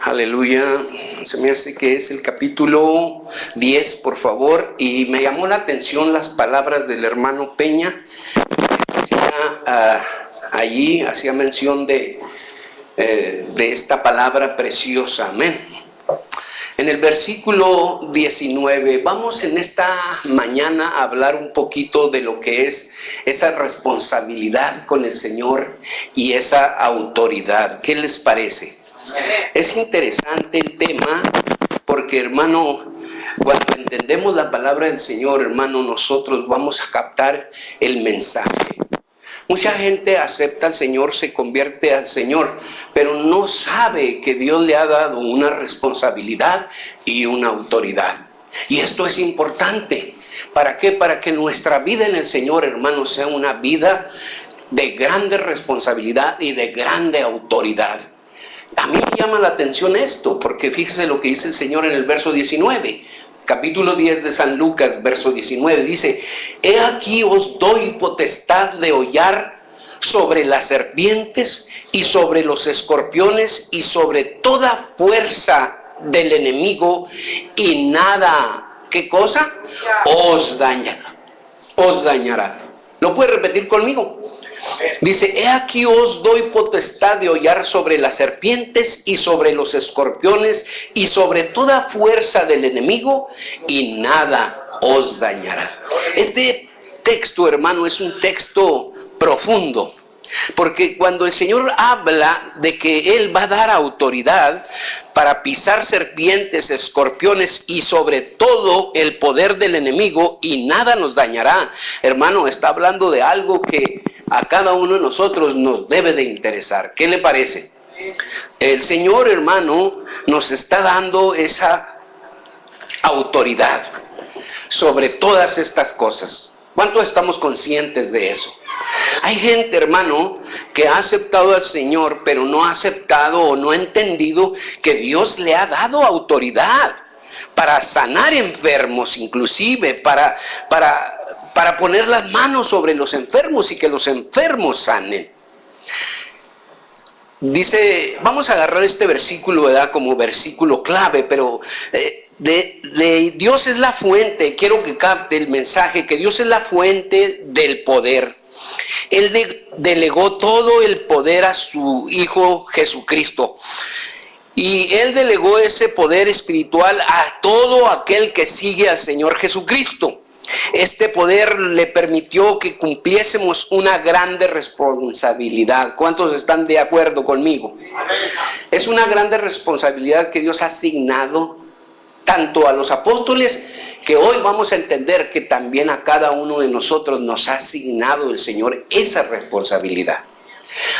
Aleluya. Se me hace que es el capítulo 10, por favor. Y me llamó la atención las palabras del hermano Peña. Allí hacía mención de esta palabra preciosa. Amén. En el versículo 19, vamos en esta mañana a hablar un poquito de lo que es esa responsabilidad con el Señor y esa autoridad. ¿Qué les parece? Es interesante el tema porque, hermano, cuando entendemos la palabra del Señor, hermano, nosotros vamos a captar el mensaje. Mucha gente acepta al Señor, se convierte al Señor, pero no sabe que Dios le ha dado una responsabilidad y una autoridad. Y esto es importante. ¿Para qué? Para que nuestra vida en el Señor, hermano, sea una vida de grande responsabilidad y de grande autoridad. A mí me llama la atención esto, porque fíjese lo que dice el Señor en el verso 19. Capítulo 10 de San Lucas, verso 19, dice: He aquí os doy potestad de hollar sobre las serpientes y sobre los escorpiones y sobre toda fuerza del enemigo, y nada, ¿qué cosa? Os dañará. ¿Lo puede repetir conmigo? Dice: he aquí os doy potestad de hollar sobre las serpientes y sobre los escorpiones y sobre toda fuerza del enemigo, y nada os dañará. Este texto, hermano, es un texto profundo, porque cuando el Señor habla de que Él va a dar autoridad para pisar serpientes, escorpiones y sobre todo el poder del enemigo, y nada nos dañará, hermano, está hablando de algo que a cada uno de nosotros nos debe de interesar. ¿Qué le parece? El Señor, hermano, nos está dando esa autoridad sobre todas estas cosas. ¿Cuánto estamos conscientes de eso? Hay gente, hermano, que ha aceptado al Señor, pero no ha aceptado o no ha entendido que Dios le ha dado autoridad para sanar enfermos, inclusive para poner las manos sobre los enfermos y que los enfermos sanen. Dice, vamos a agarrar este versículo, ¿verdad?, como versículo clave, pero Dios es la fuente. Quiero que capte el mensaje, que Dios es la fuente del poder. Él delegó todo el poder a su Hijo Jesucristo. Y Él delegó ese poder espiritual a todo aquel que sigue al Señor Jesucristo. Este poder le permitió que cumpliésemos una grande responsabilidad. ¿Cuántos están de acuerdo conmigo? Es una grande responsabilidad que Dios ha asignado tanto a los apóstoles, que hoy vamos a entender que también a cada uno de nosotros nos ha asignado el Señor esa responsabilidad.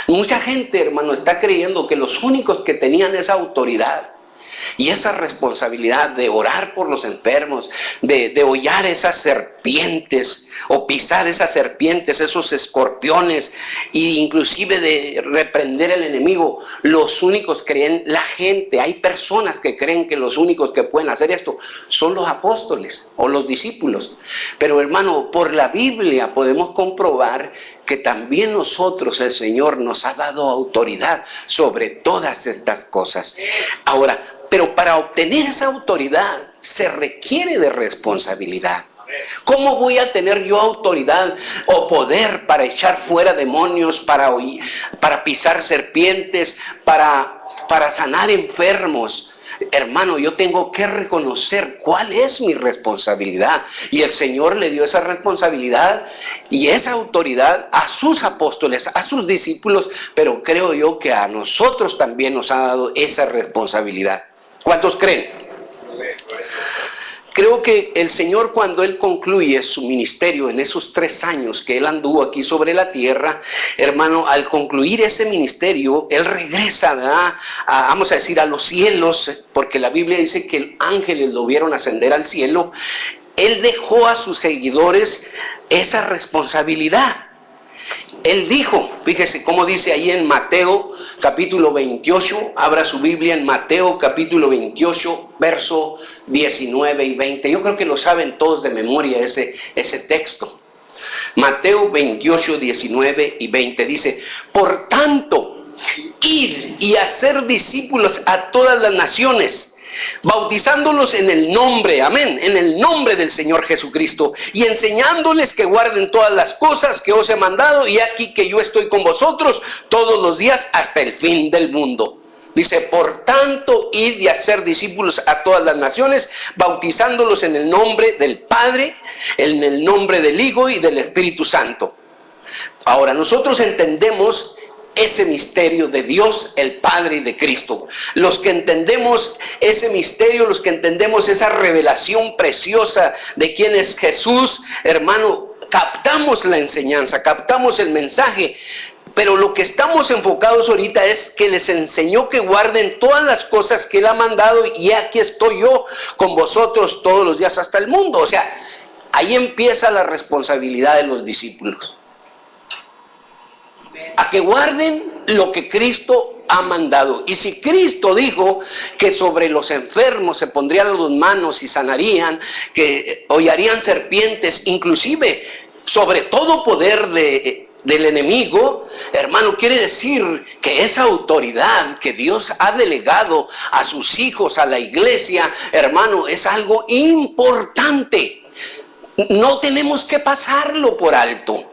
Mucha gente, hermano, está creyendo que los únicos que tenían esa autoridad y esa responsabilidad de orar por los enfermos, de hollar esas serpientes o pisar esas serpientes, esos escorpiones, e inclusive de reprender al enemigo, los únicos creen, la gente, hay personas que creen que los únicos que pueden hacer esto son los apóstoles o los discípulos. Pero, hermano, por la Biblia podemos comprobar que también nosotros, el Señor nos ha dado autoridad sobre todas estas cosas. Ahora, pero para obtener esa autoridad se requiere de responsabilidad. ¿Cómo voy a tener yo autoridad o poder para echar fuera demonios, para pisar serpientes, para sanar enfermos? Hermano, yo tengo que reconocer cuál es mi responsabilidad. Y el Señor le dio esa responsabilidad y esa autoridad a sus apóstoles, a sus discípulos, pero creo yo que a nosotros también nos ha dado esa responsabilidad. ¿Cuántos creen? Creo que el Señor, cuando Él concluye su ministerio en esos 3 años que Él anduvo aquí sobre la tierra, hermano, al concluir ese ministerio, Él regresa, ¿verdad?, vamos a decir, a los cielos, porque la Biblia dice que ángeles lo vieron ascender al cielo. Él dejó a sus seguidores esa responsabilidad. Él dijo, fíjese cómo dice ahí en Mateo capítulo 28, abra su Biblia en Mateo capítulo 28, verso 19 y 20. Yo creo que lo saben todos de memoria ese texto. Mateo 28, 19 y 20 dice: por tanto, Ir y hacer discípulos a todas las naciones, bautizándolos en el nombre, amén, en el nombre del Señor Jesucristo, y enseñándoles que guarden todas las cosas que os he mandado, y aquí que yo estoy con vosotros todos los días hasta el fin del mundo. Dice, por tanto, id y hacer discípulos a todas las naciones, bautizándolos en el nombre del Padre, en el nombre del Hijo y del Espíritu Santo. Ahora, nosotros entendemos ese misterio de Dios, el Padre y de Cristo. Los que entendemos ese misterio, los que entendemos esa revelación preciosa de quién es Jesús, hermano, captamos la enseñanza, captamos el mensaje. Pero lo que estamos enfocados ahorita es que les enseñó que guarden todas las cosas que Él ha mandado, y aquí estoy yo con vosotros todos los días hasta el mundo. O sea, ahí empieza la responsabilidad de los discípulos. A que guarden lo que Cristo ha mandado. Y si Cristo dijo que sobre los enfermos se pondrían las manos y sanarían, que hollarían serpientes, inclusive sobre todo poder del enemigo, hermano, quiere decir que esa autoridad que Dios ha delegado a sus hijos, a la iglesia, hermano, es algo importante. No tenemos que pasarlo por alto.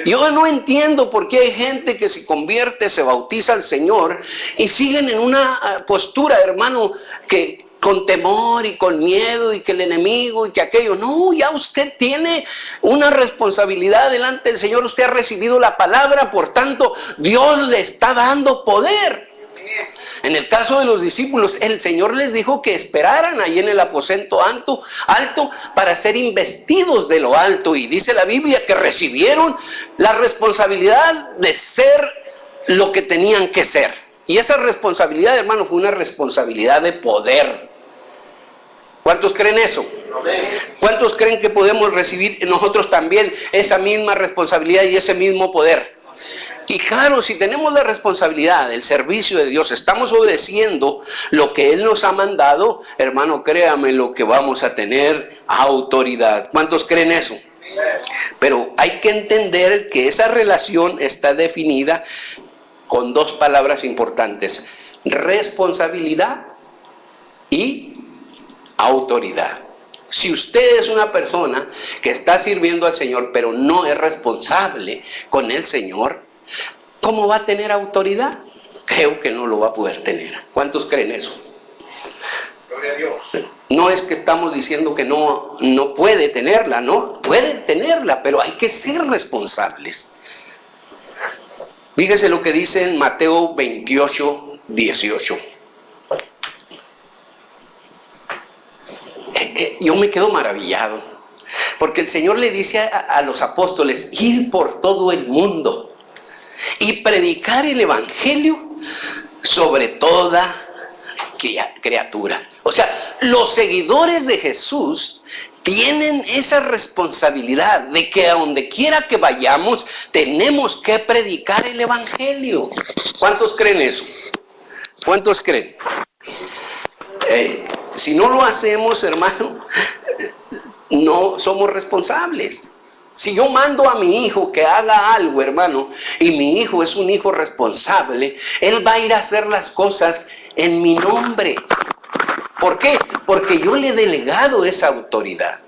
Yo no entiendo por qué hay gente que se convierte, se bautiza al Señor y siguen en una postura, hermano, que con temor y con miedo, y que el enemigo y que aquello. No, ya usted tiene una responsabilidad delante del Señor. Usted ha recibido la palabra, por tanto Dios le está dando poder. En el caso de los discípulos, el Señor les dijo que esperaran ahí en el aposento alto para ser investidos de lo alto, y dice la Biblia que recibieron la responsabilidad de ser lo que tenían que ser. Y esa responsabilidad, hermano, fue una responsabilidad de poder. ¿Cuántos creen eso? ¿Cuántos creen que podemos recibir nosotros también esa misma responsabilidad y ese mismo poder? Y claro, si tenemos la responsabilidad del servicio de Dios, estamos obedeciendo lo que Él nos ha mandado, hermano, créame lo que vamos a tener autoridad. ¿Cuántos creen eso? Pero hay que entender que esa relación está definida con dos palabras importantes: responsabilidad y autoridad. Si usted es una persona que está sirviendo al Señor, pero no es responsable con el Señor, ¿cómo va a tener autoridad? Creo que no lo va a poder tener. ¿Cuántos creen eso? Gloria a Dios. No es que estamos diciendo que no puede tenerla, no, puede tenerla, pero hay que ser responsables. Fíjese lo que dice en Mateo 28, 18. Yo me quedo maravillado, porque el Señor le dice a los apóstoles: ir por todo el mundo y predicar el evangelio sobre toda criatura. O sea, los seguidores de Jesús tienen esa responsabilidad de que a donde quiera que vayamos tenemos que predicar el evangelio. ¿Cuántos creen eso? ¿Cuántos creen? Si no lo hacemos, hermano, no somos responsables. Si yo mando a mi hijo que haga algo, hermano, y mi hijo es un hijo responsable, él va a ir a hacer las cosas en mi nombre. ¿Por qué? Porque yo le he delegado esa autoridad.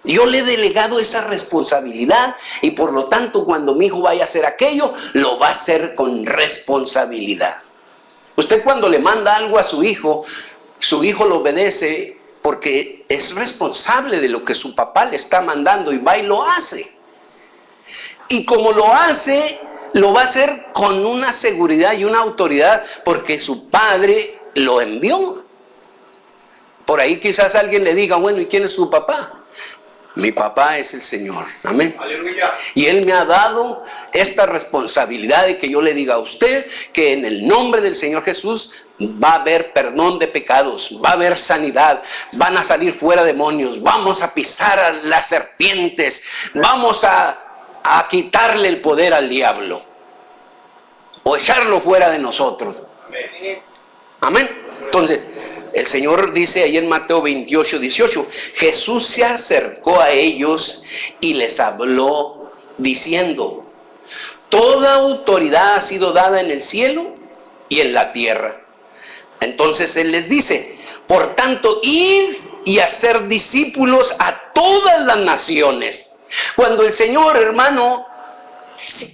Yo le he delegado esa responsabilidad, y por lo tanto cuando mi hijo vaya a hacer aquello, lo va a hacer con responsabilidad. Usted cuando le manda algo a su hijo lo obedece porque es responsable de lo que su papá le está mandando, y va y lo hace. Y como lo hace, lo va a hacer con una seguridad y una autoridad porque su padre lo envió. Por ahí quizás alguien le diga: bueno, ¿y quién es tu papá? Mi papá es el Señor. Amén. Aleluya. Y Él me ha dado esta responsabilidad de que yo le diga a usted que en el nombre del Señor Jesús va a haber perdón de pecados, va a haber sanidad, van a salir fuera demonios, vamos a pisar a las serpientes, vamos a quitarle el poder al diablo o echarlo fuera de nosotros. Amén. Amén. Entonces, el Señor dice ahí en Mateo 28, 18, Jesús se acercó a ellos y les habló diciendo: toda autoridad ha sido dada en el cielo y en la tierra. Entonces Él les dice, por tanto, id y hacer discípulos a todas las naciones. Cuando el Señor, hermano,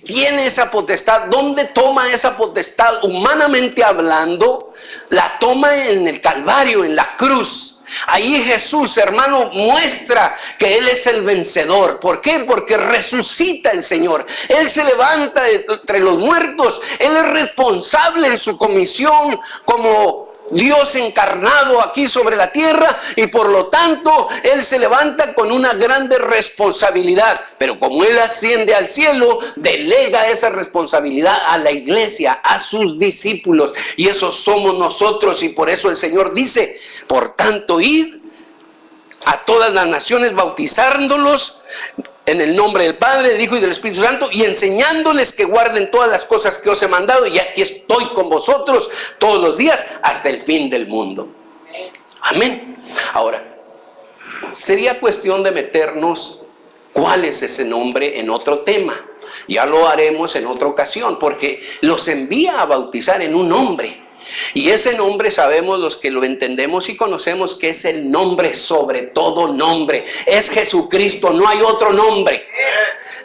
tiene esa potestad, ¿dónde toma esa potestad? Humanamente hablando, la toma en el Calvario, en la cruz. Ahí Jesús, hermano, muestra que Él es el vencedor. ¿Por qué? Porque resucita el Señor. Él se levanta de entre los muertos. Él es responsable en su comisión como Dios encarnado aquí sobre la tierra, y por lo tanto Él se levanta con una grande responsabilidad. Pero como Él asciende al cielo, delega esa responsabilidad a la iglesia, a sus discípulos, y esos somos nosotros. Y por eso el Señor dice, por tanto, id a todas las naciones, bautizándolos en el nombre del Padre, del Hijo y del Espíritu Santo, y enseñándoles que guarden todas las cosas que os he mandado, y aquí estoy con vosotros todos los días hasta el fin del mundo. Amén. Ahora, sería cuestión de meternos cuál es ese nombre en otro tema. Ya lo haremos en otra ocasión, porque los envía a bautizar en un nombre. Y ese nombre sabemos los que lo entendemos y conocemos que es el nombre sobre todo nombre. Es Jesucristo, no hay otro nombre.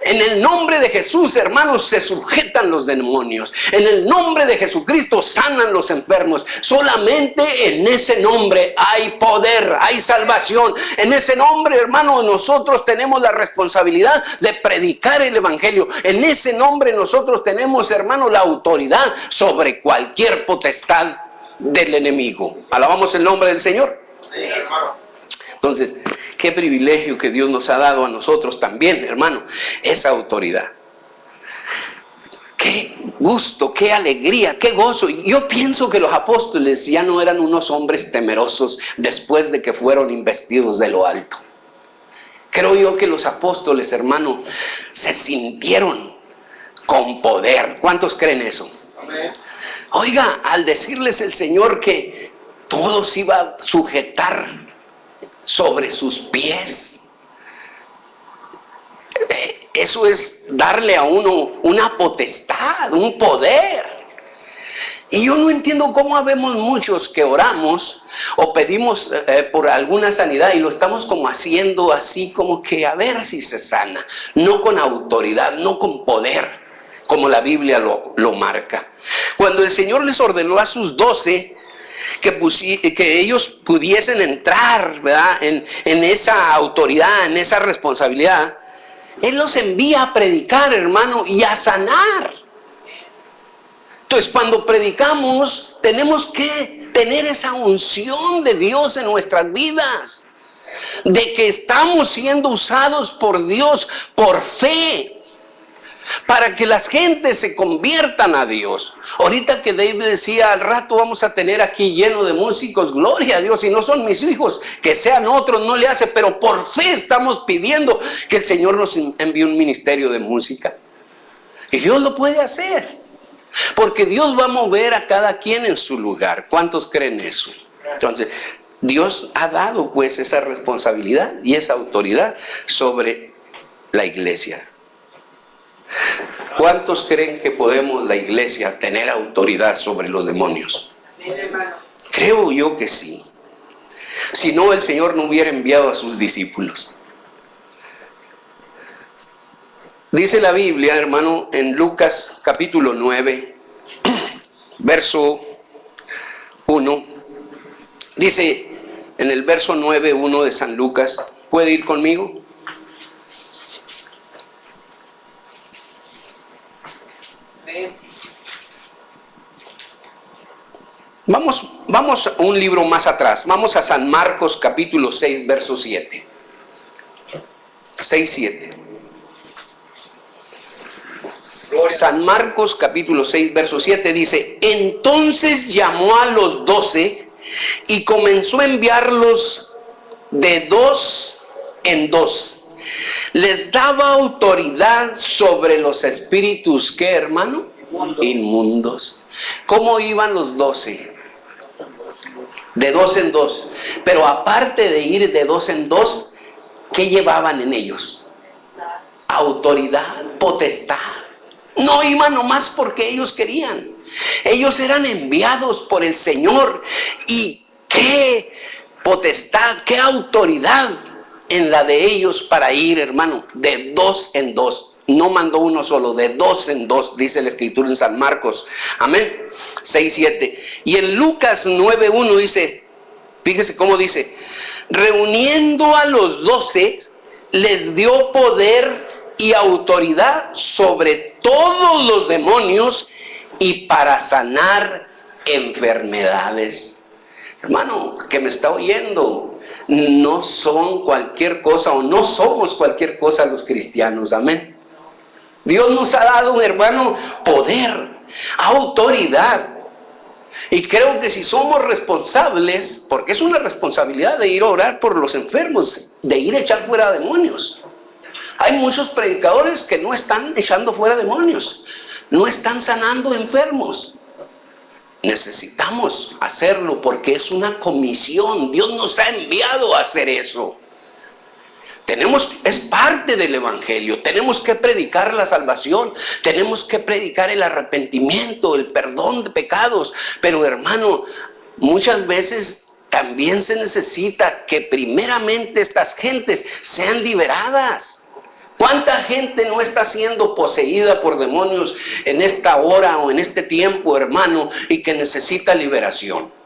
En el nombre de Jesús, hermanos, se sujetan los demonios. En el nombre de Jesucristo sanan los enfermos. Solamente en ese nombre hay poder, hay salvación. En ese nombre, hermanos, nosotros tenemos la responsabilidad de predicar el evangelio. En ese nombre nosotros tenemos, hermanos, la autoridad sobre cualquier potestad del enemigo. Alabamos el nombre del Señor. Sí, hermano. Entonces, qué privilegio que Dios nos ha dado a nosotros también, hermano, esa autoridad. Qué gusto, qué alegría, qué gozo. Yo pienso que los apóstoles ya no eran unos hombres temerosos después de que fueron investidos de lo alto. Creo yo que los apóstoles, hermano, se sintieron con poder. ¿Cuántos creen eso? Amén. Oiga, al decirles el Señor que todo se iba a sujetar sobre sus pies, eso es darle a uno una potestad, un poder. Y yo no entiendo cómo habemos muchos que oramos o pedimos por alguna sanidad y lo estamos como haciendo así como que a ver si se sana, no con autoridad, no con poder, como la Biblia lo marca. Cuando el Señor les ordenó a sus 12 que ellos pudiesen entrar, ¿verdad?, en esa autoridad, en esa responsabilidad, Él los envía a predicar, hermano, y a sanar. Entonces, cuando predicamos, tenemos que tener esa unción de Dios en nuestras vidas, de que estamos siendo usados por Dios por fe, para que las gentes se conviertan a Dios. Ahorita que David decía, al rato vamos a tener aquí lleno de músicos, gloria a Dios, si no son mis hijos, que sean otros, no le hace, pero por fe estamos pidiendo que el Señor nos envíe un ministerio de música. Y Dios lo puede hacer, porque Dios va a mover a cada quien en su lugar. ¿Cuántos creen eso? Entonces, Dios ha dado pues esa responsabilidad y esa autoridad sobre la iglesia. ¿Cuántos creen que podemos, la iglesia, tener autoridad sobre los demonios? Creo yo que sí. Si no, el Señor no hubiera enviado a sus discípulos. Dice la Biblia, hermano, en Lucas capítulo 9, verso 1. Dice en el verso 9:1 de San Lucas, ¿puede ir conmigo? Vamos a un libro más atrás. Vamos a San Marcos capítulo 6, verso 7. 6:7. San Marcos capítulo 6, verso 7 dice: entonces llamó a los 12 y comenzó a enviarlos de 2 en 2. Les daba autoridad sobre los espíritus, ¿qué, hermano? Inmundos. ¿Cómo iban los 12? De 2 en 2. Pero aparte de ir de 2 en 2, ¿qué llevaban en ellos? Autoridad, potestad. No iban nomás porque ellos querían. Ellos eran enviados por el Señor. Y qué potestad, qué autoridad en la de ellos para ir, hermano, de dos en dos. No mandó uno solo, de dos en dos, dice la Escritura en San Marcos. Amén. 6:7. Y en Lucas 9:1 dice, fíjese cómo dice: reuniendo a los 12, les dio poder y autoridad sobre todos los demonios y para sanar enfermedades. Hermano, que me está oyendo, no son cualquier cosa o no somos cualquier cosa los cristianos. Amén. Dios nos ha dado, hermano, poder, autoridad. Y creo que si somos responsables, porque es una responsabilidad de ir a orar por los enfermos, de ir a echar fuera demonios. Hay muchos predicadores que no están echando fuera demonios, no están sanando enfermos. Necesitamos hacerlo porque es una comisión. Dios nos ha enviado a hacer eso. Es parte del evangelio. Tenemos que predicar la salvación, tenemos que predicar el arrepentimiento, el perdón de pecados. Pero hermano, muchas veces también se necesita que primeramente estas gentes sean liberadas. ¿Cuánta gente no está siendo poseída por demonios en esta hora o en este tiempo, hermano, y que necesita liberación?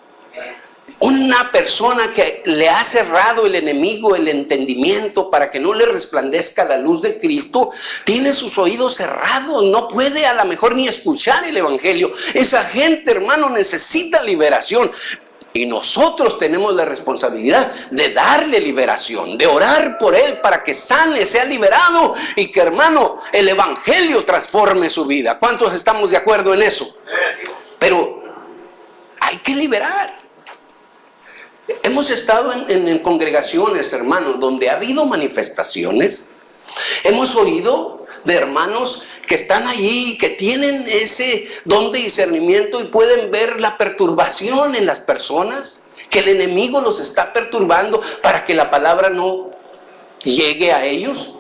Una persona que le ha cerrado el enemigo el entendimiento para que no le resplandezca la luz de Cristo, tiene sus oídos cerrados, no puede a lo mejor ni escuchar el evangelio. Esa gente, hermano, necesita liberación. Y nosotros tenemos la responsabilidad de darle liberación, de orar por él para que sane, sea liberado y que, hermano, el evangelio transforme su vida. ¿Cuántos estamos de acuerdo en eso? Pero hay que liberar. Hemos estado en congregaciones, hermanos, donde ha habido manifestaciones. Hemos oído de hermanos que están allí, que tienen ese don de discernimiento y pueden ver la perturbación en las personas, que el enemigo los está perturbando para que la palabra no llegue a ellos.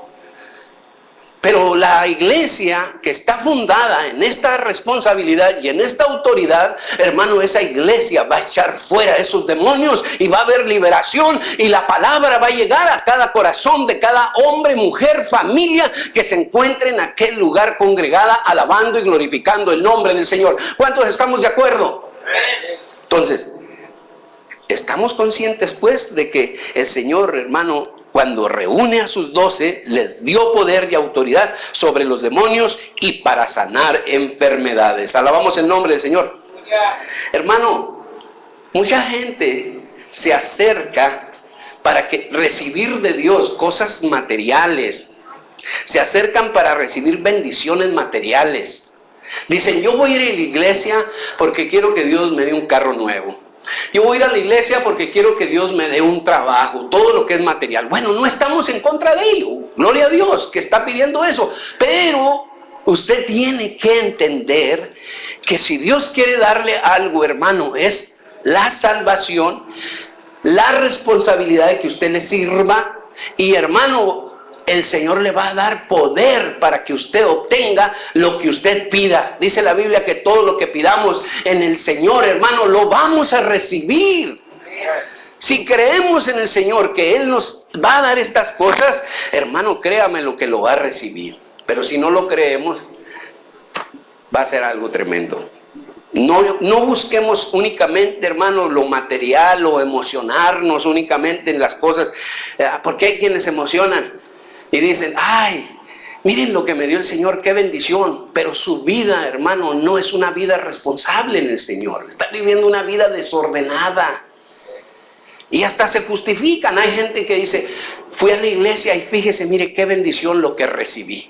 Pero la iglesia que está fundada en esta responsabilidad y en esta autoridad, hermano, esa iglesia va a echar fuera esos demonios y va a haber liberación y la palabra va a llegar a cada corazón de cada hombre, mujer, familia que se encuentre en aquel lugar congregada, alabando y glorificando el nombre del Señor. ¿Cuántos estamos de acuerdo? Entonces, estamos conscientes pues de que el Señor, hermano, cuando reúne a sus 12, les dio poder y autoridad sobre los demonios y para sanar enfermedades. Alabamos el nombre del Señor. Hermano, mucha gente se acerca para recibir de Dios cosas materiales. Se acercan para recibir bendiciones materiales. Dicen, yo voy a ir a la iglesia porque quiero que Dios me dé un carro nuevo. Yo voy a ir a la iglesia porque quiero que Dios me dé un trabajo, todo lo que es material. Bueno, no estamos en contra de ello, gloria a Dios que está pidiendo eso, pero usted tiene que entender que si Dios quiere darle algo, hermano, es la salvación, la responsabilidad de que usted le sirva y, hermano, el Señor le va a dar poder para que usted obtenga lo que usted pida. Dice la Biblia que todo lo que pidamos en el Señor, hermano, lo vamos a recibir. Si creemos en el Señor que Él nos va a dar estas cosas, hermano, créame lo que lo va a recibir. Pero si no lo creemos, va a ser algo tremendo. No busquemos únicamente, hermano, lo material o emocionarnos únicamente en las cosas, porque hay quienes se emocionan y dicen, ay, miren lo que me dio el Señor, qué bendición. Pero su vida, hermano, no es una vida responsable en el Señor. Está viviendo una vida desordenada. Y hasta se justifican. Hay gente que dice, fui a la iglesia y fíjese, mire qué bendición lo que recibí.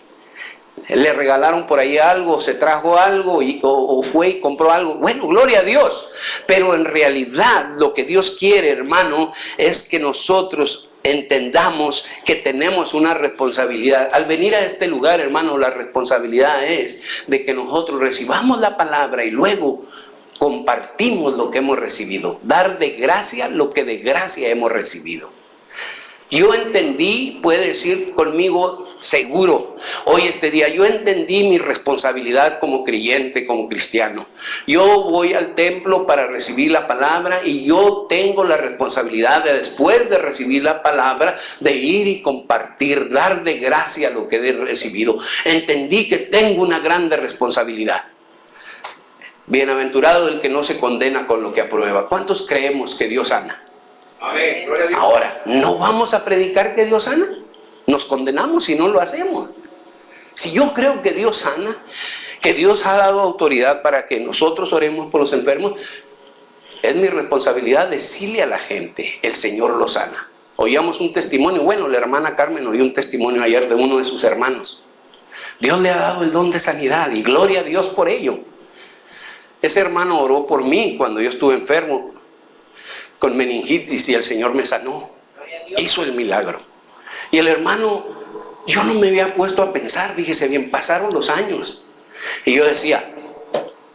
Le regalaron por ahí algo, se trajo algo o fue y compró algo. Bueno, gloria a Dios. Pero en realidad lo que Dios quiere, hermano, es que nosotros entendamos que tenemos una responsabilidad. Al venir a este lugar, hermano, la responsabilidad es de que nosotros recibamos la palabra y luego compartimos lo que hemos recibido. Dar de gracia lo que de gracia hemos recibido. Yo entendí, puede decir conmigo, seguro. Hoy este día yo entendí mi responsabilidad como creyente, como cristiano. Yo voy al templo para recibir la palabra y yo tengo la responsabilidad de, después de recibir la palabra, de ir y compartir, dar de gracia lo que he recibido. Entendí que tengo una grande responsabilidad. Bienaventurado el que no se condena con lo que aprueba. ¿Cuántos creemos que Dios sana? Amén. Gloria a Dios. Ahora, ¿no vamos a predicar que Dios sana? Nos condenamos si no lo hacemos. Si yo creo que Dios sana, que Dios ha dado autoridad para que nosotros oremos por los enfermos, es mi responsabilidad decirle a la gente, el Señor lo sana. Oíamos un testimonio, bueno, la hermana Carmen oyó un testimonio ayer de uno de sus hermanos. Dios le ha dado el don de sanidad y gloria a Dios por ello. Ese hermano oró por mí cuando yo estuve enfermo con meningitis y el Señor me sanó. Hizo el milagro. Y el hermano, yo no me había puesto a pensar, fíjese bien, pasaron los años. Y yo decía,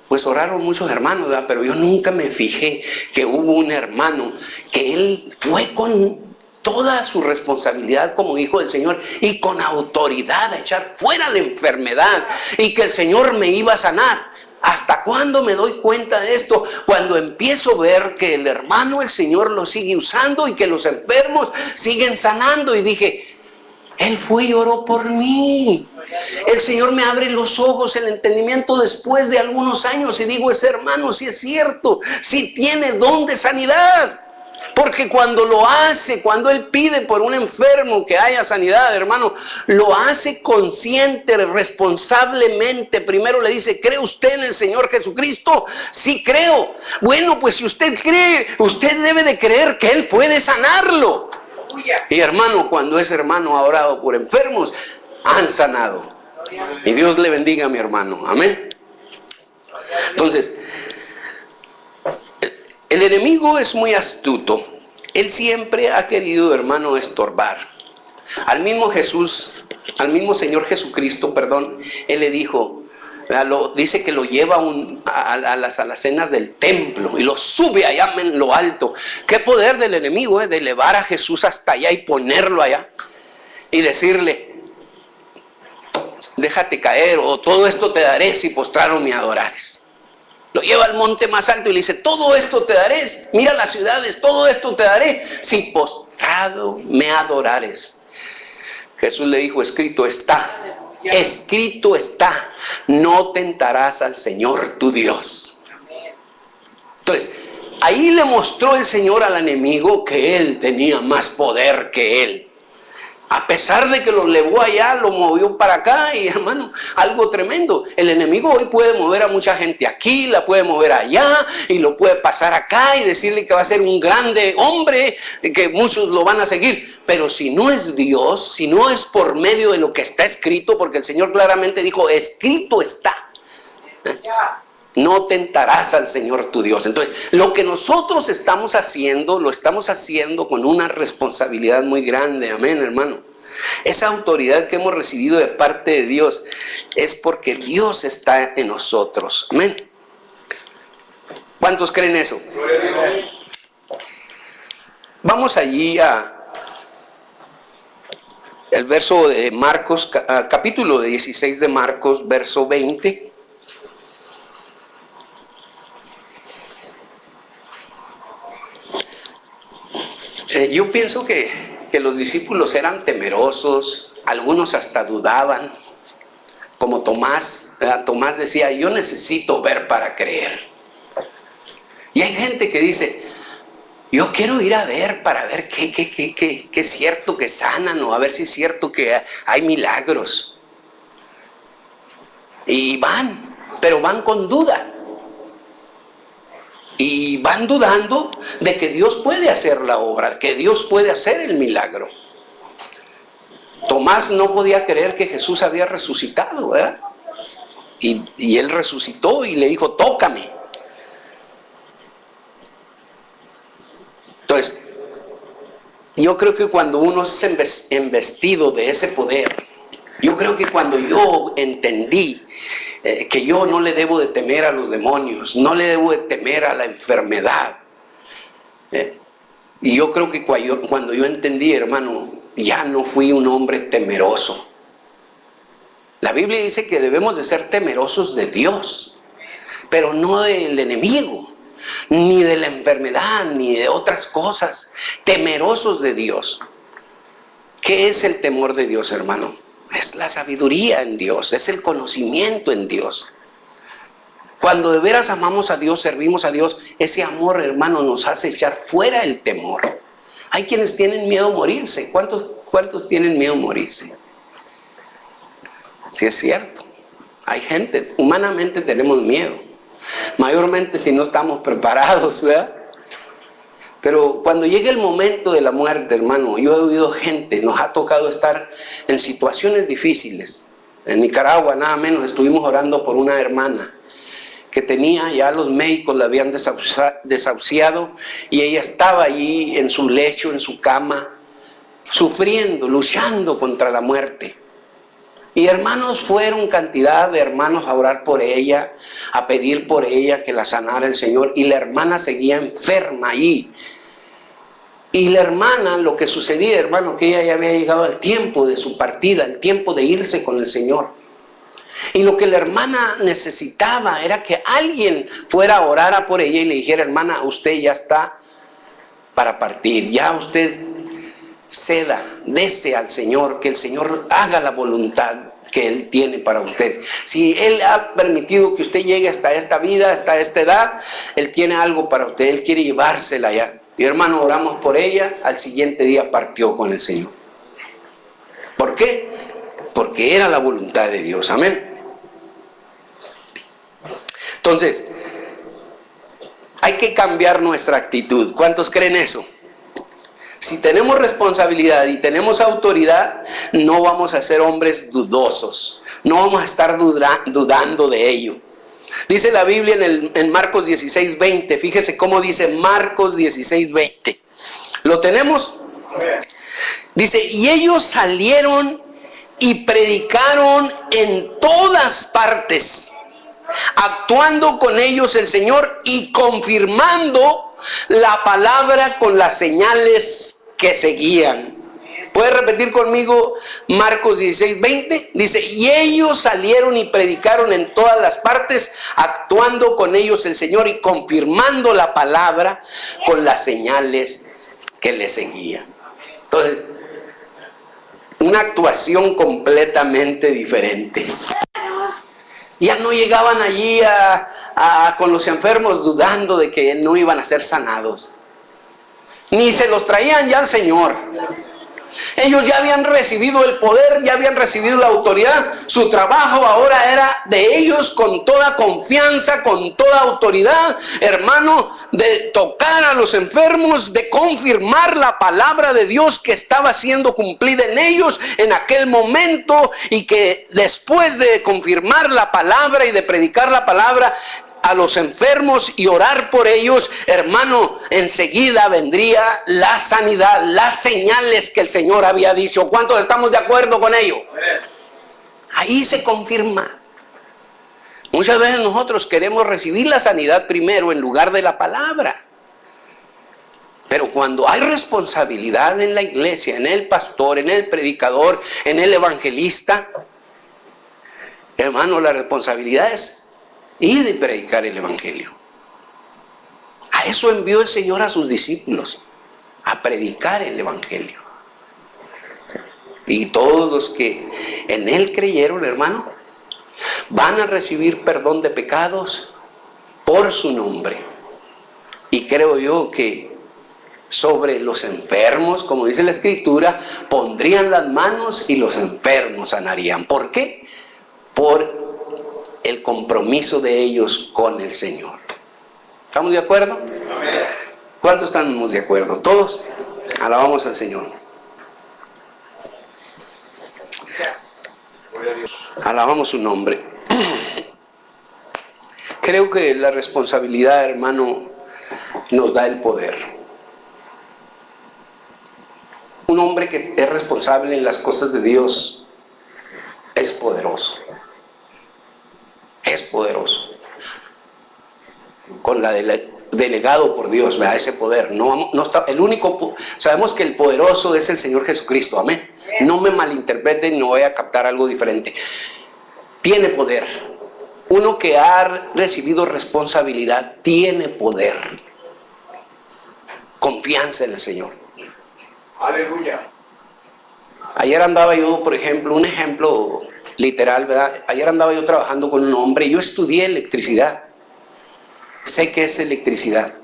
pues oraron muchos hermanos, ¿verdad? Pero yo nunca me fijé que hubo un hermano que él fue con toda su responsabilidad como hijo del Señor y con autoridad a echar fuera la enfermedad y que el Señor me iba a sanar. ¿Hasta cuándo me doy cuenta de esto? Cuando empiezo a ver que el hermano, el Señor lo sigue usando y que los enfermos siguen sanando. Y dije, Él fue y oró por mí. El Señor me abre los ojos, el entendimiento después de algunos años. Y digo, ese hermano sí es cierto, sí tiene don de sanidad. Porque cuando lo hace, cuando él pide por un enfermo que haya sanidad, hermano, lo hace consciente, responsablemente. Primero le dice, ¿cree usted en el Señor Jesucristo? Sí creo. Bueno, pues si usted cree, usted debe de creer que Él puede sanarlo. Y hermano, cuando ese hermano ha orado por enfermos, han sanado. Y Dios le bendiga a mi hermano. Amén. Entonces, el enemigo es muy astuto. Él siempre ha querido, hermano, estorbar. Al mismo Señor Jesucristo, Él le dijo, dice que lo lleva a las alacenas del templo y lo sube allá en lo alto. Qué poder del enemigo, de elevar a Jesús hasta allá y ponerlo allá y decirle, déjate caer o todo esto te daré si postrado me adorares. Lo lleva al monte más alto y le dice, todo esto te daré, mira las ciudades, todo esto te daré si postrado me adorares. Jesús le dijo, escrito está, no tentarás al Señor tu Dios. Entonces, ahí le mostró el Señor al enemigo que Él tenía más poder que Él. A pesar de que lo llevó allá, lo movió para acá y hermano, algo tremendo. El enemigo hoy puede mover a mucha gente aquí, la puede mover allá y lo puede pasar acá y decirle que va a ser un grande hombre, que muchos lo van a seguir. Pero si no es Dios, si no es por medio de lo que está escrito, porque el Señor claramente dijo, escrito está. No tentarás al Señor tu Dios. Entonces, lo que nosotros estamos haciendo, lo estamos haciendo con una responsabilidad muy grande. Amén, hermano. Esa autoridad que hemos recibido de parte de Dios es porque Dios está en nosotros. Amén. ¿Cuántos creen eso? Vamos allí el verso de Marcos, capítulo 16 de Marcos, verso 20. Yo pienso que los discípulos eran temerosos, algunos hasta dudaban, como Tomás. Tomás decía, yo necesito ver para creer. Y hay gente que dice, yo quiero ir a ver para ver qué es cierto que sanan, o a ver si es cierto que hay milagros. Y van, pero van con duda. Y van dudando de que Dios puede hacer la obra, que Dios puede hacer el milagro. Tomás no podía creer que Jesús había resucitado, ¿verdad? Y él resucitó y le dijo, tócame. Entonces, yo creo que cuando uno es embestido de ese poder, yo creo que cuando yo entendí que yo no le debo de temer a los demonios, no le debo de temer a la enfermedad. Y yo creo que cuando yo entendí, hermano, ya no fui un hombre temeroso. La Biblia dice que debemos de ser temerosos de Dios, pero no del enemigo, ni de la enfermedad, ni de otras cosas. Temerosos de Dios. ¿Qué es el temor de Dios, hermano? Es la sabiduría en Dios, es el conocimiento en Dios. Cuando de veras amamos a Dios, servimos a Dios, ese amor, hermano, nos hace echar fuera el temor. Hay quienes tienen miedo a morirse. ¿Cuántos tienen miedo a morirse? Sí, es cierto. Hay gente, humanamente tenemos miedo. Mayormente si no estamos preparados, ¿verdad? Pero cuando llega el momento de la muerte, hermano, yo he oído gente, nos ha tocado estar en situaciones difíciles. En Nicaragua, nada menos, estuvimos orando por una hermana que tenía, ya los médicos la habían desahuciado, y ella estaba allí en su lecho, en su cama, sufriendo, luchando contra la muerte. Y hermanos, fueron cantidad de hermanos a orar por ella, a pedir por ella que la sanara el Señor, y la hermana seguía enferma allí. Y la hermana, lo que sucedía, hermano, que ella ya había llegado al tiempo de su partida, el tiempo de irse con el Señor. Y lo que la hermana necesitaba era que alguien fuera a orar por ella y le dijera: hermana, usted ya está para partir, ya usted ceda, dese al Señor, que el Señor haga la voluntad que Él tiene para usted. Si Él ha permitido que usted llegue hasta esta vida, hasta esta edad, Él tiene algo para usted, Él quiere llevársela ya. Y hermano, oramos por ella, al siguiente día partió con el Señor. ¿Por qué? Porque era la voluntad de Dios, amén. Entonces, hay que cambiar nuestra actitud. ¿Cuántos creen eso? Si tenemos responsabilidad y tenemos autoridad, no vamos a ser hombres dudosos, no vamos a estar dudando de ello. Dice la Biblia en Marcos 16:20, fíjese cómo dice Marcos 16:20. ¿Lo tenemos? Dice: y ellos salieron y predicaron en todas partes, actuando con ellos el Señor y confirmando la palabra con las señales que seguían. ¿Puede repetir conmigo Marcos 16:20? Dice: y ellos salieron y predicaron en todas las partes, actuando con ellos el Señor y confirmando la palabra con las señales que le seguían. Entonces, una actuación completamente diferente. Ya no llegaban allí con los enfermos dudando de que no iban a ser sanados. Ni se los traían ya al Señor. Ellos ya habían recibido el poder, ya habían recibido la autoridad. Su trabajo ahora era de ellos, con toda confianza, con toda autoridad, hermano, de tocar a los enfermos, de confirmar la palabra de Dios que estaba siendo cumplida en ellos en aquel momento, y que después de confirmar la palabra y de predicar la palabra a los enfermos y orar por ellos, hermano, enseguida vendría la sanidad, las señales que el Señor había dicho. ¿Cuántos estamos de acuerdo con ello? Ahí se confirma. Muchas veces nosotros queremos recibir la sanidad primero en lugar de la palabra. Pero cuando hay responsabilidad en la iglesia, en el pastor, en el predicador, en el evangelista, hermano, la responsabilidad es ir y predicar el evangelio. A eso envió el Señor a sus discípulos, a predicar el evangelio. Y todos los que en Él creyeron, hermano, van a recibir perdón de pecados por su nombre. Y creo yo que sobre los enfermos, como dice la Escritura, pondrían las manos y los enfermos sanarían. ¿Por qué? Por el compromiso de ellos con el Señor. ¿Estamos de acuerdo? Amén. ¿Cuántos estamos de acuerdo? ¿Todos? Alabamos al Señor. Alabamos su nombre. Creo que la responsabilidad, hermano, nos da el poder. Un hombre que es responsable en las cosas de Dios es poderoso. Es poderoso. Con la delegado por Dios, ¿verdad? Ese poder. No está, el único, sabemos que el poderoso es el Señor Jesucristo, amén. No me malinterpreten, no voy a captar algo diferente. tiene poder. Uno que ha recibido responsabilidad tiene poder. Confianza en el Señor. Aleluya. Ayer andaba yo, por ejemplo, un ejemplo literal, ¿verdad? Ayer andaba yo trabajando con un hombre. Yo estudié electricidad. Sé que es electricidad.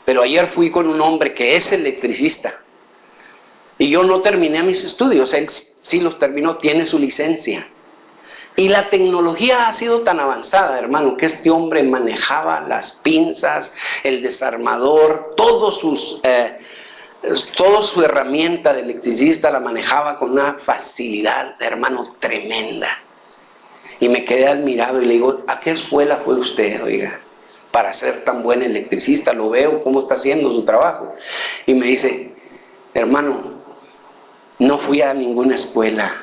Pero ayer fui con un hombre que es electricista. Y yo no terminé mis estudios. Él sí los terminó, tiene su licencia. Y la tecnología ha sido tan avanzada, hermano, que este hombre manejaba las pinzas, el desarmador, toda su herramienta de electricista la manejaba con una facilidad, hermano, tremenda. Y me quedé admirado y le digo, ¿a qué escuela fue usted, oiga, para ser tan buen electricista? Lo veo cómo está haciendo su trabajo. Y me dice, hermano, no fui a ninguna escuela.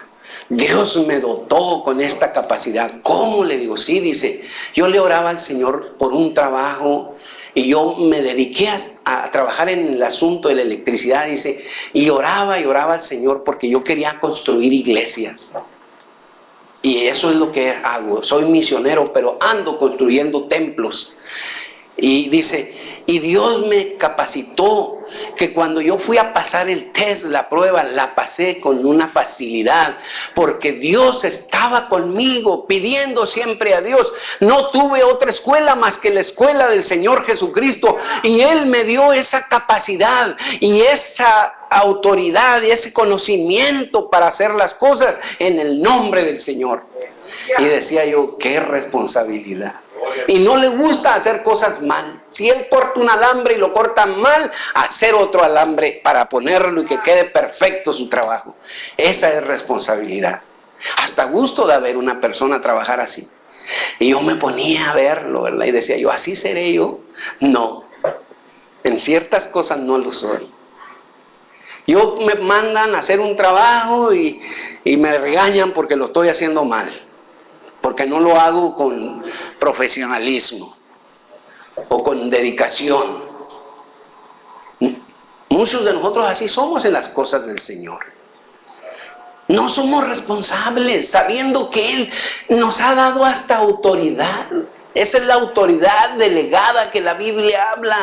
Dios me dotó con esta capacidad. ¿Cómo? Le digo, sí, dice, yo le oraba al Señor por un trabajo y yo me dediqué a trabajar en el asunto de la electricidad, dice, y oraba al Señor porque yo quería construir iglesias. Y eso es lo que hago. Soy misionero, pero ando construyendo templos. Y dice, y Dios me capacitó, que cuando yo fui a pasar el test, la prueba, la pasé con una facilidad, porque Dios estaba conmigo, pidiendo siempre a Dios. No tuve otra escuela más que la escuela del Señor Jesucristo, y Él me dio esa capacidad y esa autoridad y ese conocimiento para hacer las cosas en el nombre del Señor. Y decía yo, qué responsabilidad. Y no le gusta hacer cosas mal. Si él corta un alambre y lo corta mal, hacer otro alambre para ponerlo y que quede perfecto su trabajo. Esa es responsabilidad. Hasta gusto de ver una persona trabajar así. Y yo me ponía a verlo, ¿verdad? Y decía yo, ¿así seré yo? No. En ciertas cosas no lo soy. Yo me mandan a hacer un trabajo y me regañan porque lo estoy haciendo mal. Porque no lo hago con profesionalismo o con dedicación. Muchos de nosotros así somos en las cosas del Señor. No somos responsables, sabiendo que Él nos ha dado hasta autoridad. Esa es la autoridad delegada que la Biblia habla.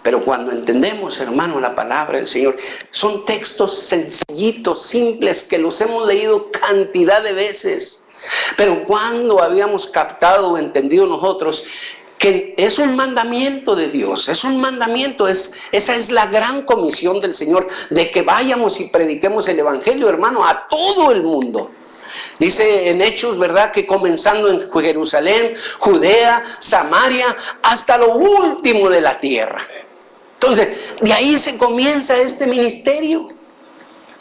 Pero cuando entendemos, hermano, la palabra del Señor, son textos sencillitos, simples, que los hemos leído cantidad de veces. Pero cuando habíamos captado o entendido nosotros que es un mandamiento de Dios, es un mandamiento, esa es la gran comisión del Señor, de que vayamos y prediquemos el Evangelio, hermano, a todo el mundo. Dice en Hechos, ¿verdad?, que comenzando en Jerusalén, Judea, Samaria, hasta lo último de la tierra. Entonces, de ahí se comienza este ministerio,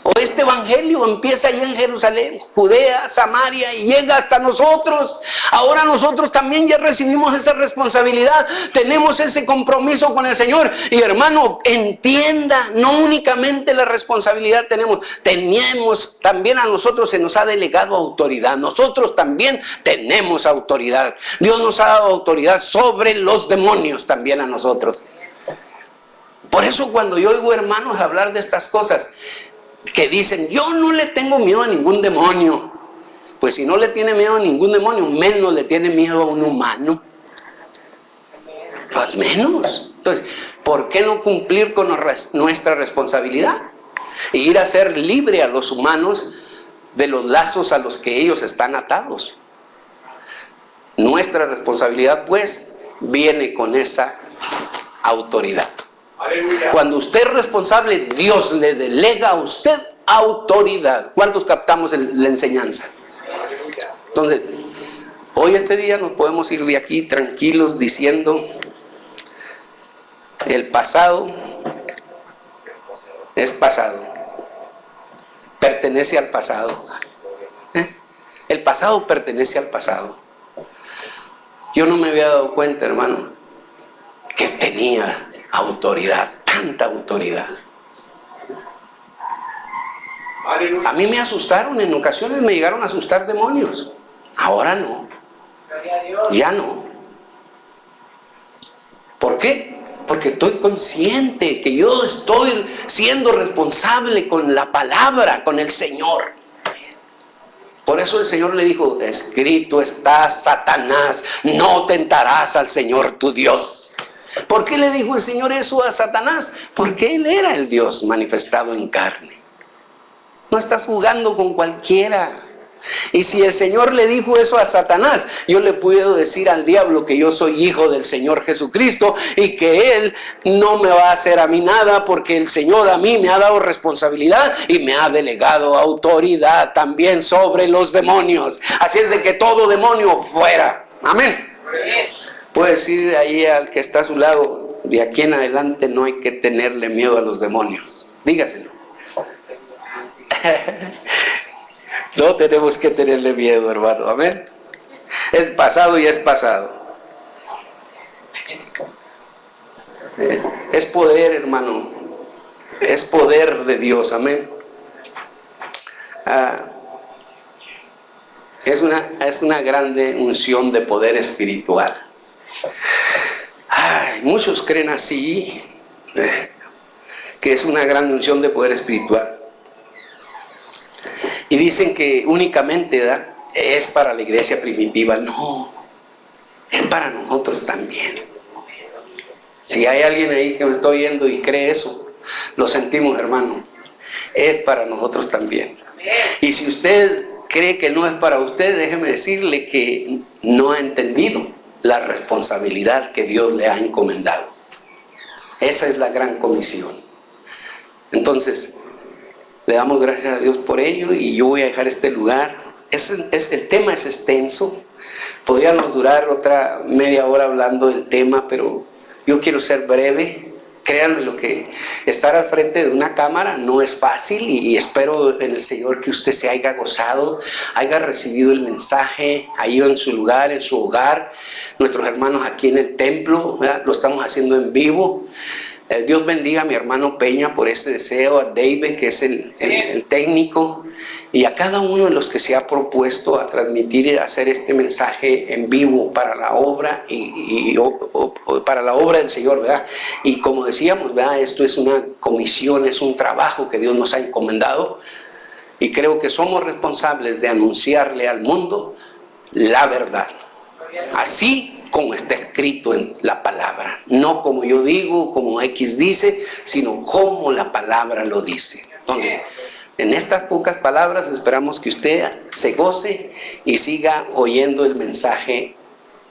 o este evangelio empieza ahí en Jerusalén, Judea, Samaria, y llega hasta nosotros. Ahora nosotros también ya recibimos esa responsabilidad, tenemos ese compromiso con el Señor. Y hermano, entienda, no únicamente la responsabilidad tenemos también a nosotros se nos ha delegado autoridad. Nosotros también tenemos autoridad. Dios nos ha dado autoridad sobre los demonios también a nosotros. Por eso cuando yo oigo hermanos hablar de estas cosas, que dicen, yo no le tengo miedo a ningún demonio. Pues si no le tiene miedo a ningún demonio, menos le tiene miedo a un humano. Pues menos. Entonces, ¿por qué no cumplir con nuestra responsabilidad? E ir a ser libre a los humanos de los lazos a los que ellos están atados. Nuestra responsabilidad, pues, viene con esa autoridad. Aleluya. Cuando usted es responsable, Dios le delega a usted autoridad. ¿Cuántos captamos la enseñanza? Aleluya. Entonces, hoy este día nos podemos ir de aquí tranquilos diciendo, el pasado es pasado, pertenece al pasado. El pasado pertenece al pasado. Yo no me había dado cuenta, hermano, que tenía autoridad, tanta autoridad. A mí me asustaron, en ocasiones me llegaron a asustar demonios. Ahora no. Ya no. ¿Por qué? Porque estoy consciente que yo estoy siendo responsable con la palabra, con el Señor. Por eso el Señor le dijo, escrito está, Satanás, no tentarás al Señor tu Dios. ¿Por qué le dijo el Señor eso a Satanás? Porque Él era el Dios manifestado en carne. No estás jugando con cualquiera. Y si el Señor le dijo eso a Satanás, yo le puedo decir al diablo que yo soy hijo del Señor Jesucristo y que Él no me va a hacer a mí nada, porque el Señor a mí me ha dado responsabilidad y me ha delegado autoridad también sobre los demonios. Así es de que todo demonio fuera. Amén. Puede decir ahí al que está a su lado, de aquí en adelante no hay que tenerle miedo a los demonios. Dígaselo. No tenemos que tenerle miedo, hermano. Amén. Es pasado y es pasado. Es poder, hermano. Es poder de Dios. Amén. Es una grande unción de poder espiritual. Muchos creen así, que es una gran unción de poder espiritual. Y dicen que únicamente es para la iglesia primitiva. No, es para nosotros también. Si hay alguien ahí que me está oyendo y cree eso, lo sentimos, hermano. Es para nosotros también. Y si usted cree que no es para usted, déjeme decirle que no ha entendido la responsabilidad que Dios le ha encomendado. Esa es la gran comisión. Entonces, le damos gracias a Dios por ello y yo voy a dejar este lugar. El tema es extenso. Podríamos durar otra media hora hablando del tema, pero yo quiero ser breve. Créanme lo que estar al frente de una cámara no es fácil y espero en el Señor que usted se haya gozado, haya recibido el mensaje ahí en su lugar, en su hogar. Nuestros hermanos aquí en el templo, ¿verdad? Lo estamos haciendo en vivo. Dios bendiga a mi hermano Peña por ese deseo, a David, que es el técnico, y a cada uno de los que se ha propuesto a transmitir y hacer este mensaje en vivo para la obra para la obra del Señor, ¿verdad? Y como decíamos, ¿verdad? Esto es una comisión, es un trabajo que Dios nos ha encomendado, y creo que somos responsables de anunciarle al mundo la verdad. Así como está escrito en la palabra, no como yo digo, como X dice, sino como la palabra lo dice. Entonces, en estas pocas palabras esperamos que usted se goce y siga oyendo el mensaje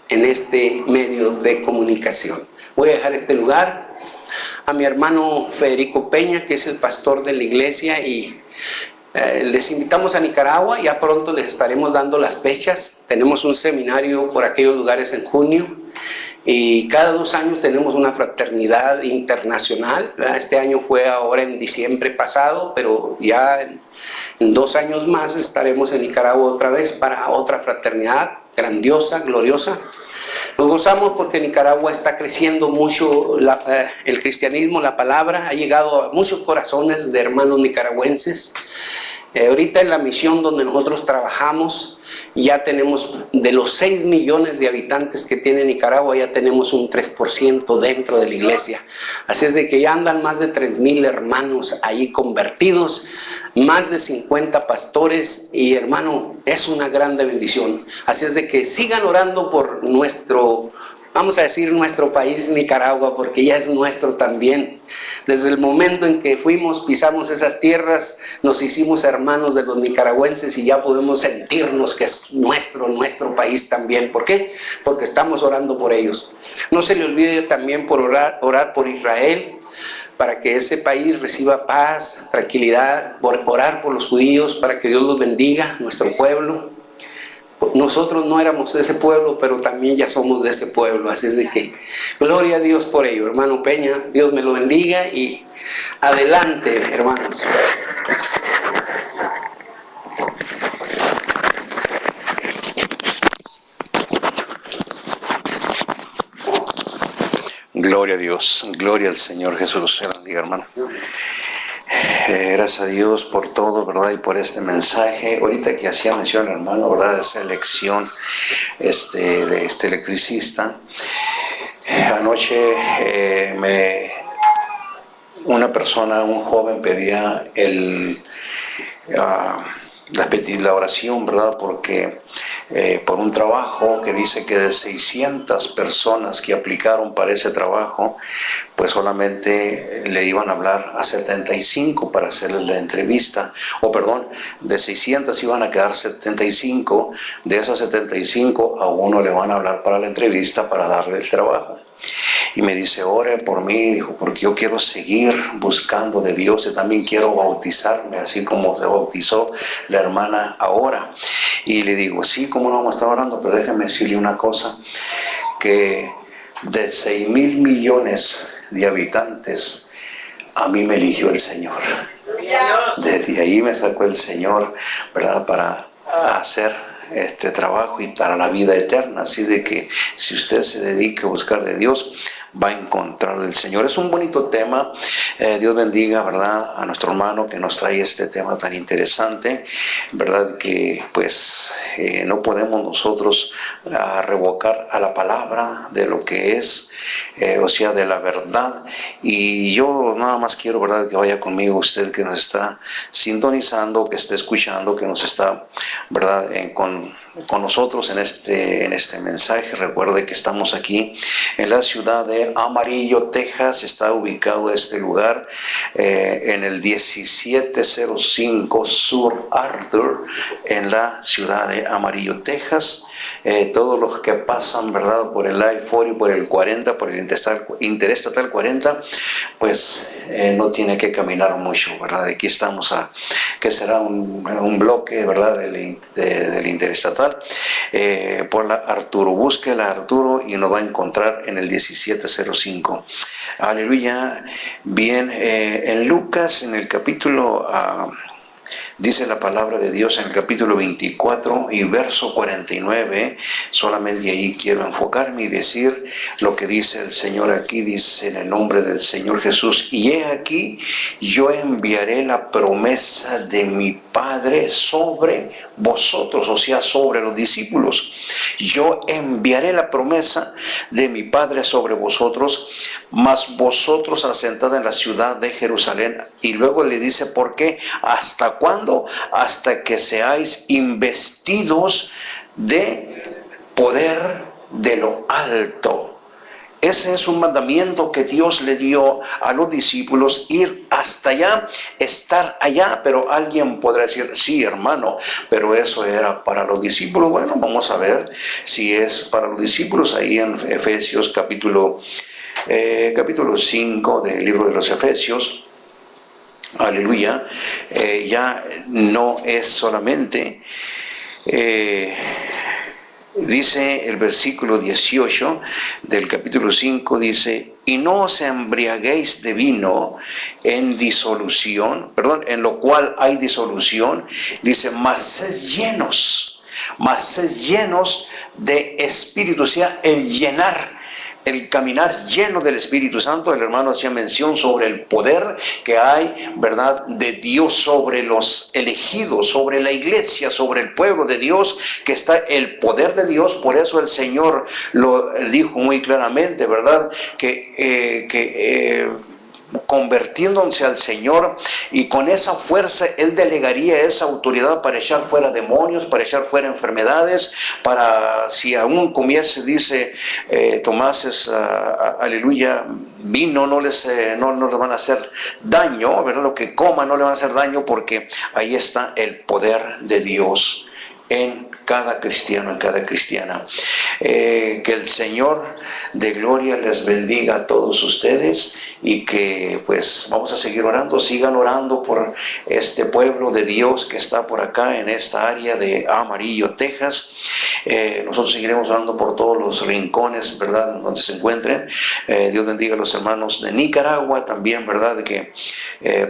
en este medio de comunicación. Voy a dejar este lugar a mi hermano Federico Peña, que es el pastor de la iglesia, y les invitamos a Nicaragua. Ya pronto les estaremos dando las fechas. Tenemos un seminario por aquellos lugares en junio y cada 2 años tenemos una fraternidad internacional. Este año fue ahora en diciembre pasado, pero ya en 2 años más estaremos en Nicaragua otra vez para otra fraternidad grandiosa, gloriosa. Nos gozamos porque Nicaragua está creciendo mucho el cristianismo, la palabra ha llegado a muchos corazones de hermanos nicaragüenses. Ahorita en la misión donde nosotros trabajamos ya tenemos, de los 6 millones de habitantes que tiene Nicaragua, ya tenemos un 3% dentro de la iglesia. Así es de que ya andan más de 3,000 hermanos ahí convertidos, más de 50 pastores, y hermano, es una grande bendición. Así es de que sigan orando por nuestro, vamos a decir nuestro país, Nicaragua, porque ya es nuestro también. Desde el momento en que pisamos esas tierras, nos hicimos hermanos de los nicaragüenses y ya podemos sentirnos que es nuestro país también. ¿Por qué? Porque estamos orando por ellos. No se le olvide también por orar por Israel, para que ese país reciba paz, tranquilidad, por orar por los judíos, para que Dios los bendiga, nuestro pueblo. Nosotros no éramos de ese pueblo, pero también ya somos de ese pueblo, así es de que gloria a Dios por ello. Hermano Peña, Dios me lo bendiga y adelante, hermanos. Gloria a Dios, gloria al Señor Jesús. Bendiga, hermano. Gracias a Dios por todo, ¿verdad? Y por este mensaje. Ahorita que hacía mención, hermano, ¿verdad? De esa elección de este electricista. Anoche una persona, un joven, pedía la oración, ¿verdad? Porque por un trabajo que dice que de 600 personas que aplicaron para ese trabajo, pues solamente le iban a hablar a 75 para hacerles la entrevista, o perdón, de 600 iban a quedar 75, de esas 75 a uno le van a hablar para la entrevista para darle el trabajo. Y me dice, ore por mí, dijo, porque yo quiero seguir buscando de Dios y también quiero bautizarme, así como se bautizó la hermana ahora. Y le digo, sí, ¿cómo no vamos a estar orando? Pero déjeme decirle una cosa, que de 6,000 millones de habitantes, a mí me eligió el Señor. Desde ahí me sacó el Señor, ¿verdad? Para hacer este trabajo y para la vida eterna. Así de que si usted se dedica a buscar de Dios, va a encontrar del Señor. Es un bonito tema. Dios bendiga, ¿verdad?, a nuestro hermano que nos trae este tema tan interesante, ¿verdad? Que pues no podemos nosotros revocar a la palabra de lo que es, o sea, de la verdad. Y yo nada más quiero, ¿verdad?, que vaya conmigo usted que nos está sintonizando, que esté escuchando, que nos está, ¿verdad?, con nosotros en este mensaje. Recuerde que estamos aquí en la ciudad de Amarillo, Texas. Está ubicado este lugar en el 1705 Sur Arthur, en la ciudad de Amarillo, Texas. Todos los que pasan, ¿verdad?, por el I-40, por el 40, por el Interestatal 40, pues no tiene que caminar mucho, ¿verdad? Aquí estamos que será un bloque, ¿verdad?, del Interestatal, por la Arturo. Búsquela Arturo y nos va a encontrar en el 1705. Aleluya. Bien, en Lucas, en el capítulo... dice la palabra de Dios en el capítulo 24 y verso 49, solamente ahí quiero enfocarme y decir lo que dice el Señor aquí. Dice en el nombre del Señor Jesús, y he aquí, yo enviaré la promesa de mi Padre sobre vosotros, o sea, sobre los discípulos. Yo enviaré la promesa de mi Padre sobre vosotros, mas vosotros asentad en la ciudad de Jerusalén. Y luego le dice, ¿por qué? ¿Hasta cuándo? Hasta que seáis investidos de poder de lo alto. Ese es un mandamiento que Dios le dio a los discípulos, ir hasta allá, estar allá. Pero alguien podrá decir, sí, hermano, pero eso era para los discípulos. Bueno, vamos a ver si es para los discípulos. Ahí en Efesios capítulo 5 del libro de los Efesios. Aleluya. Ya no es solamente... dice el versículo 18 del capítulo 5, dice, y no os embriaguéis de vino en disolución, en lo cual hay disolución, dice, mas sed llenos de espíritu, o sea, el llenar, el caminar lleno del Espíritu Santo. El hermano hacía mención sobre el poder que hay, ¿verdad?, de Dios sobre los elegidos, sobre la iglesia, sobre el pueblo de Dios, que está el poder de Dios. Por eso el Señor lo dijo muy claramente, ¿verdad?, que convirtiéndose al Señor, y con esa fuerza Él delegaría esa autoridad para echar fuera demonios, para echar fuera enfermedades, para, si aún comiese, dice Tomás, aleluya, vino, no les van a hacer daño, ¿verdad? Lo que coman no le van a hacer daño, porque ahí está el poder de Dios en cada cristiano, en cada cristiana. Que el Señor de gloria les bendiga a todos ustedes, y que pues vamos a seguir orando. Sigan orando por este pueblo de Dios que está por acá en esta área de Amarillo, Texas. Nosotros seguiremos orando por todos los rincones, ¿verdad?, donde se encuentren. Dios bendiga a los hermanos de Nicaragua también, ¿verdad?, que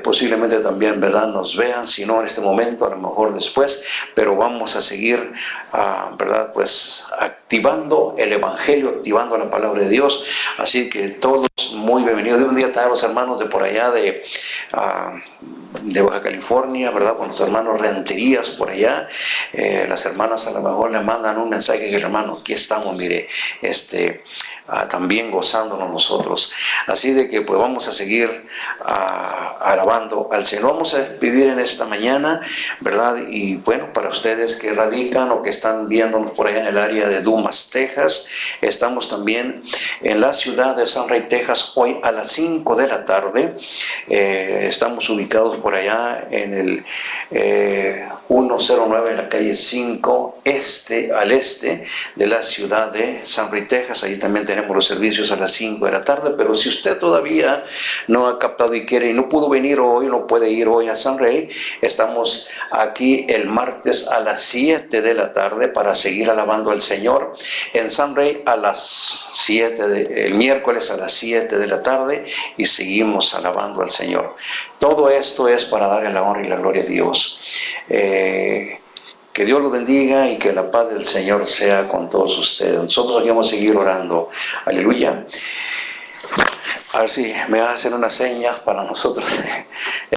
posiblemente también, ¿verdad?, nos vean, si no en este momento, a lo mejor después, pero vamos a seguir, ¿verdad?, pues activando el Evangelio, activando la palabra de Dios. Así que todos muy bienvenidos. Dios bendiga a los hermanos de por allá de Baja California, ¿verdad?, con los hermanos Renterías por allá. Las hermanas a lo mejor le mandan un mensaje que el hermano, aquí estamos, mire, también gozándonos nosotros. Así de que pues vamos a seguir alabando al Señor. Vamos a despedir en esta mañana, ¿verdad? Y bueno, para ustedes que radican o que están viéndonos por ahí en el área de Dumas, Texas, estamos también en la ciudad de Sunray, Texas, hoy a las 5 de la tarde. Estamos ubicados por allá en el 109 en la calle 5 al este de la ciudad de Sunray, Texas. Ahí también tenemos los servicios a las 5 de la tarde, pero si usted todavía no ha captado y quiere y no pudo venir hoy, no puede ir hoy a Sunray, estamos aquí el martes a las 7 de la tarde para seguir alabando al Señor. En Sunray a las 7, el miércoles a las 7 de la tarde, y seguimos alabando al Señor. Todo esto es para darle la honra y la gloria a Dios. Que Dios los bendiga y que la paz del Señor sea con todos ustedes. Nosotros aquí vamos a seguir orando. Aleluya. A ver si me hacen una seña para nosotros.